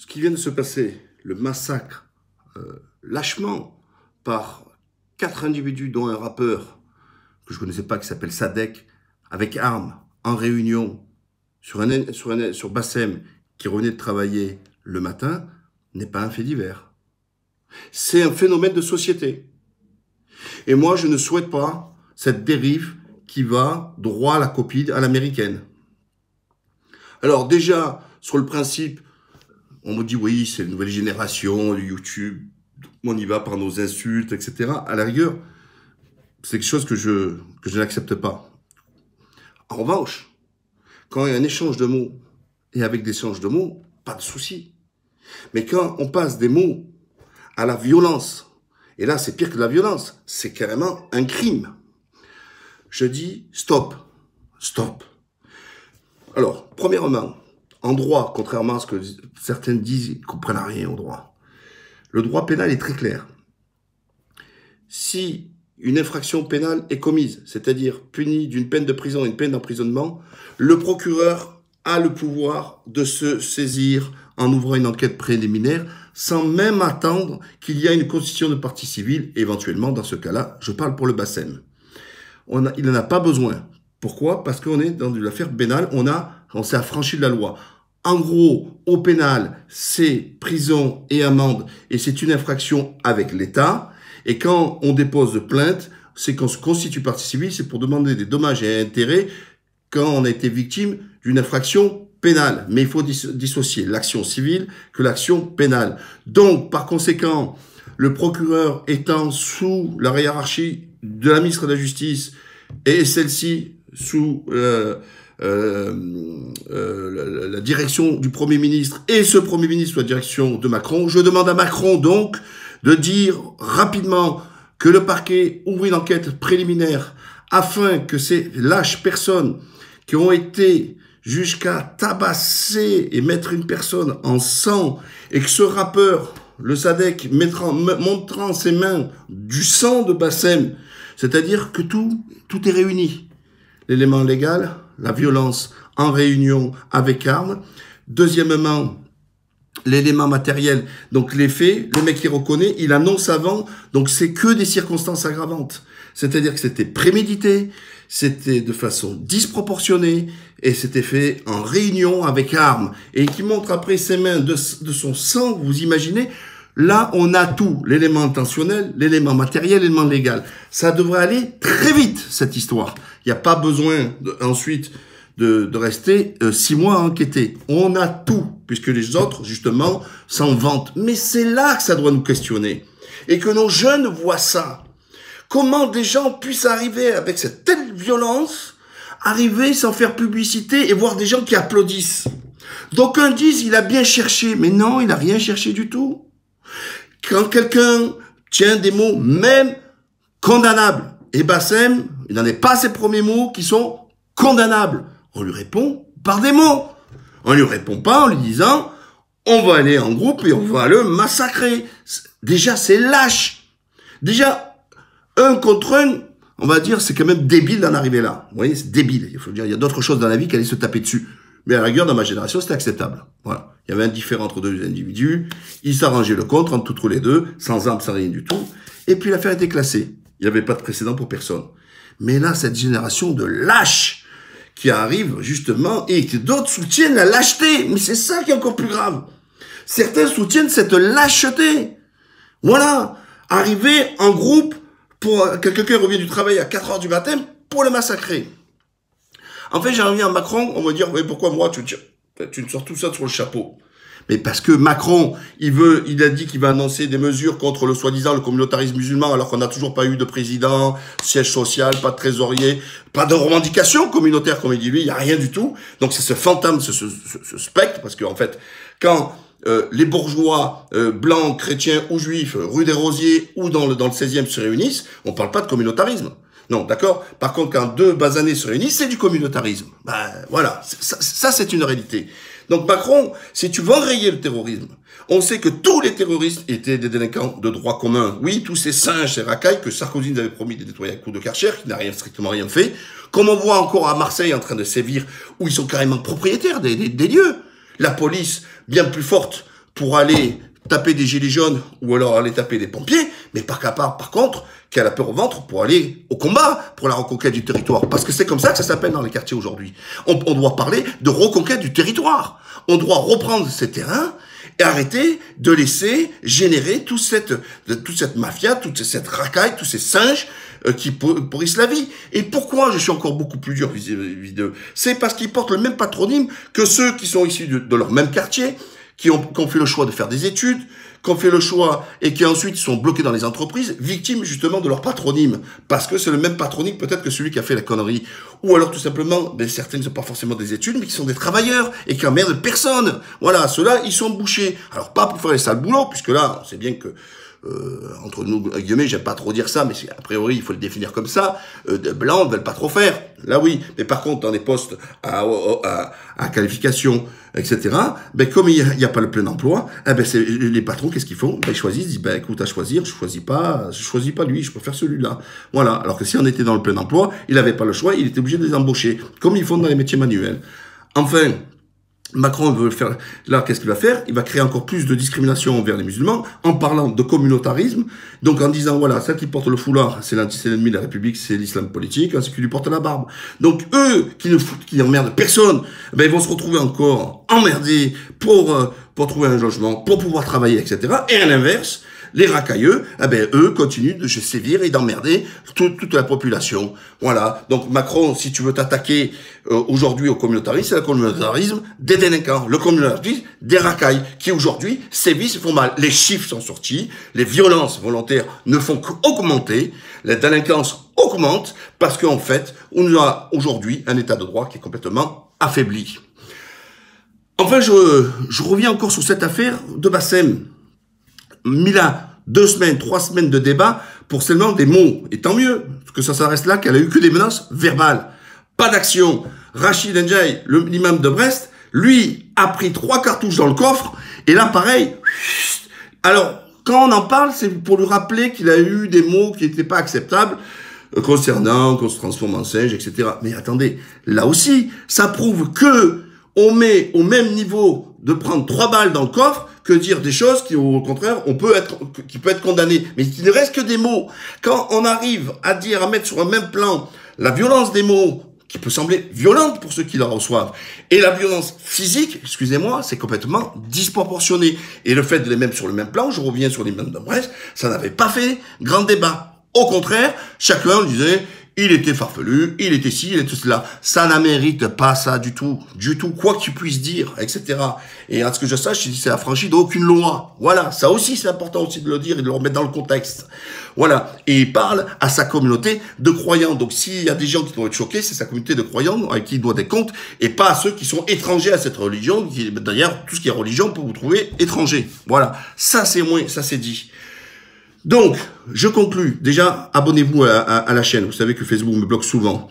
qui vient de se passer, le massacre lâchement par 4 individus, dont un rappeur que je ne connaissais pas, qui s'appelle Sadek, avec armes, en réunion, sur Bassem, qui revenait de travailler le matin, n'est pas un fait divers. C'est un phénomène de société. Et moi, je ne souhaite pas cette dérive qui va droit à la copie à l'américaine. Alors déjà, sur le principe, on me dit oui, c'est une nouvelle génération, YouTube, on y va par nos insultes, etc. À la rigueur, c'est quelque chose que je n'accepte pas. En revanche, quand il y a un échange de mots, et avec des échanges de mots, pas de souci. Mais quand on passe des mots à la violence, et là c'est pire que la violence, c'est carrément un crime. Je dis stop, stop. Alors, premièrement, en droit, contrairement à ce que certains disent, ils ne comprennent rien au droit. Le droit pénal est très clair. Si une infraction pénale est commise, c'est-à-dire punie d'une peine de prison et une peine d'emprisonnement, le procureur a le pouvoir de se saisir en ouvrant une enquête préliminaire sans même attendre qu'il y ait une constitution de partie civile. Éventuellement, dans ce cas-là, je parle pour le Bassem. Il n'en a pas besoin. Pourquoi? Parce qu'on est dans l'affaire pénale, on s'est affranchi de la loi. En gros, au pénal, c'est prison et amende, et c'est une infraction avec l'État. Et quand on dépose plainte, c'est qu'on se constitue partie civile, c'est pour demander des dommages et intérêts quand on a été victime d'une infraction pénale. Mais il faut dissocier l'action civile que l'action pénale. Donc, par conséquent, le procureur étant sous la hiérarchie de la ministre de la Justice et celle-ci sous la direction du Premier ministre et ce Premier ministre sous la direction de Macron, je demande à Macron donc de dire rapidement que le parquet ouvre une enquête préliminaire afin que ces lâches personnes qui ont été jusqu'à tabasser et mettre une personne en sang et que ce rappeur, le Sadek, montrant ses mains du sang de Bassem, c'est-à-dire que tout est réuni. L'élément légal, la violence en réunion avec armes. Deuxièmement, l'élément matériel, donc les faits, le mec qui reconnaît, il annonce avant, donc c'est que des circonstances aggravantes. C'est-à-dire que c'était prémédité, c'était de façon disproportionnée, et c'était fait en réunion avec armes, et qui montre après ses mains de son sang, vous imaginez, là on a tout, l'élément intentionnel, l'élément matériel, l'élément légal. Ça devrait aller très vite, cette histoire. Il n'y a pas besoin ensuite de rester 6 mois à enquêter. On a tout, puisque les autres, justement, s'en vantent. Mais c'est là que ça doit nous questionner. Et que nos jeunes voient ça. Comment des gens puissent arriver avec cette telle violence, arriver sans faire publicité et voir des gens qui applaudissent. D'aucuns disent, il a bien cherché. Mais non, il n'a rien cherché du tout. Quand quelqu'un tient des mots même condamnables, et Bassem, il n'en est pas ses premiers mots qui sont condamnables. On lui répond par des mots. On lui répond pas en lui disant on va aller en groupe et on va le massacrer. Déjà, c'est lâche. Déjà, un contre un, on va dire, c'est quand même débile d'en arriver là. Vous voyez, c'est débile. Il faut dire, il y a d'autres choses dans la vie qu'aller se taper dessus. Mais à la rigueur, dans ma génération, c'était acceptable. Voilà. Il y avait un différend entre deux individus. Ils s'arrangeaient le contre entre les deux, sans armes, sans rien du tout. Et puis l'affaire était classée. Il n'y avait pas de précédent pour personne. Mais là, cette génération de lâches qui arrive justement et que d'autres soutiennent la lâcheté. Mais c'est ça qui est encore plus grave. Certains soutiennent cette lâcheté. Voilà. Arriver en groupe pour que quelqu'un revienne du travail à 4 heures du matin pour le massacrer. En fait, j'en reviens à Macron, on va dire, mais pourquoi moi, tu sors tout ça sur le chapeau? Mais parce que Macron, il a dit qu'il va annoncer des mesures contre le soi-disant le communautarisme musulman, alors qu'on n'a toujours pas eu de président, siège social, pas de trésorier, pas de revendication communautaire, comme il dit lui, il n'y a rien du tout. Donc c'est ce fantôme, ce spectre, parce qu'en fait, quand les bourgeois blancs, chrétiens ou juifs, rue des Rosiers ou dans le 16e se réunissent, on parle pas de communautarisme. Non, d'accord. Par contre, quand 2 basanés se réunissent, c'est du communautarisme. Ben voilà, ça c'est une réalité. Donc Macron, si tu veux enrayer le terrorisme, on sait que tous les terroristes étaient des délinquants de droit commun. Oui, tous ces singes, ces racailles que Sarkozy nous avait promis de nettoyer à coups de Karcher, qui n'a strictement rien fait. Comme on voit encore à Marseille en train de sévir, où ils sont carrément propriétaires des lieux. La police, bien plus forte pour aller taper des gilets jaunes ou alors aller taper des pompiers, mais par contre, qui a la peur au ventre pour aller au combat pour la reconquête du territoire. Parce que c'est comme ça que ça s'appelle dans les quartiers aujourd'hui. On doit parler de reconquête du territoire. On doit reprendre ces terrains et arrêter de laisser générer toute cette mafia, toute cette racaille, tous ces singes qui pourrissent la vie. Et pourquoi je suis encore beaucoup plus dur vis-à-vis d'eux? C'est parce qu'ils portent le même patronyme que ceux qui sont issus de leur même quartier, qui ont fait le choix de faire des études, qui ont fait le choix et qui ensuite sont bloqués dans les entreprises, victimes justement de leur patronyme, parce que c'est le même patronyme peut-être que celui qui a fait la connerie. Ou alors tout simplement, certains ne sont pas forcément des études, mais qui sont des travailleurs et qui emmerdent personne. Voilà, ceux-là, ils sont bouchés. Alors pas pour faire les sales boulots, puisque là, on sait bien que entre nous, guillemets, j'aime pas trop dire ça, mais a priori, il faut le définir comme ça, de blancs ne veulent pas trop faire. Là, oui. Mais par contre, dans des postes à qualification, etc., comme il n'y a pas le plein emploi, les patrons, qu'est-ce qu'ils font? Ils choisissent, ils disent, écoute, à choisir, je choisis pas lui, je préfère celui-là. Voilà. Alors que si on était dans le plein emploi, il n'avait pas le choix, il était obligé de les embaucher, comme ils font dans les métiers manuels. Enfin, Macron veut faire, là, qu'est-ce qu'il va faire? Il va créer encore plus de discrimination envers les musulmans en parlant de communautarisme, donc en disant, voilà, celle qui porte le foulard, c'est l'ennemi de la République, c'est l'islam politique, ainsi qu'il lui porte la barbe. Donc eux, qui emmerdent personne, ils vont se retrouver encore emmerdés pour trouver un logement, pour pouvoir travailler, etc. Et à l'inverse, les racailleux, eux continuent de sévir et d'emmerder toute la population. Voilà. Donc Macron, si tu veux t'attaquer aujourd'hui au communautarisme, c'est le communautarisme des délinquants, le communautarisme des racailles, qui aujourd'hui sévissent et font mal. Les chiffres sont sortis, les violences volontaires ne font qu'augmenter, la délinquance augmente, parce qu'en fait, on a aujourd'hui un état de droit qui est complètement affaibli. Enfin, je reviens encore sur cette affaire de Bassem. Mila, 2 semaines, 3 semaines de débat pour seulement des mots. Et tant mieux, que ça reste là, qu'elle a eu que des menaces verbales. Pas d'action. Rachid Ndiaye, l'imam de Brest, lui, a pris 3 cartouches dans le coffre. Et là, pareil. Alors, quand on en parle, c'est pour lui rappeler qu'il a eu des mots qui n'étaient pas acceptables concernant qu'on se transforme en singe, etc. Mais attendez, là aussi, ça prouve que on met au même niveau de prendre 3 balles dans le coffre que dire des choses qui, au contraire, qui peut être condamné. Mais il ne reste que des mots. Quand on arrive à mettre sur un même plan la violence des mots, qui peut sembler violente pour ceux qui la reçoivent, et la violence physique, excusez-moi, c'est complètement disproportionné. Et le fait de les mettre sur le même plan, je reviens sur les mêmes de Brest, ça n'avait pas fait grand débat. Au contraire, chacun disait, il était farfelu, il était ci, il était cela. Ça n'a mérite pas ça du tout, quoi que tu puisses dire, etc. Et à ce que je sache, c'est affranchi d'aucune loi. Voilà, ça aussi c'est important aussi de le dire et de le remettre dans le contexte. Voilà, et il parle à sa communauté de croyants. Donc s'il y a des gens qui doivent être choqués, c'est sa communauté de croyants avec qui il doit des comptes, et pas à ceux qui sont étrangers à cette religion. D'ailleurs, tout ce qui est religion peut vous trouver étranger. Voilà, ça c'est dit. Donc, je conclus. Déjà, abonnez-vous à la chaîne. Vous savez que Facebook me bloque souvent.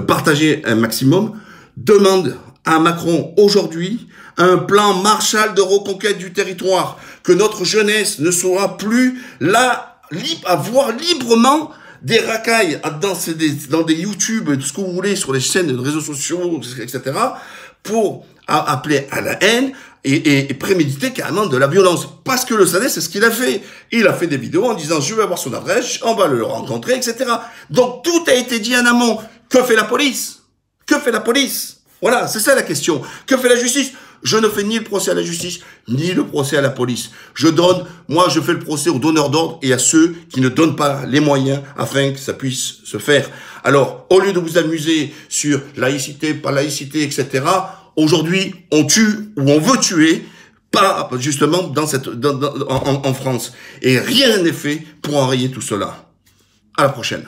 Partagez un maximum. Demande à Macron aujourd'hui un plan Marshall de reconquête du territoire. Que notre jeunesse ne sera plus là, à voir librement des racailles dans des YouTube, tout ce que vous voulez, sur les chaînes de réseaux sociaux, etc., pour appeler à la haine et préméditer carrément de la violence. Parce que le Sadès, c'est ce qu'il a fait. Il a fait des vidéos en disant, je vais avoir son adresse, on va le rencontrer, etc. Donc, tout a été dit en amont. Que fait la police? Que fait la police? Voilà, c'est ça la question. Que fait la justice? Je ne fais ni le procès à la justice, ni le procès à la police. Je fais le procès aux donneurs d'ordre et à ceux qui ne donnent pas les moyens afin que ça puisse se faire. Alors, au lieu de vous amuser sur laïcité, pas laïcité, etc., aujourd'hui, on tue ou on veut tuer, pas justement en France. Et rien n'est fait pour enrayer tout cela. À la prochaine.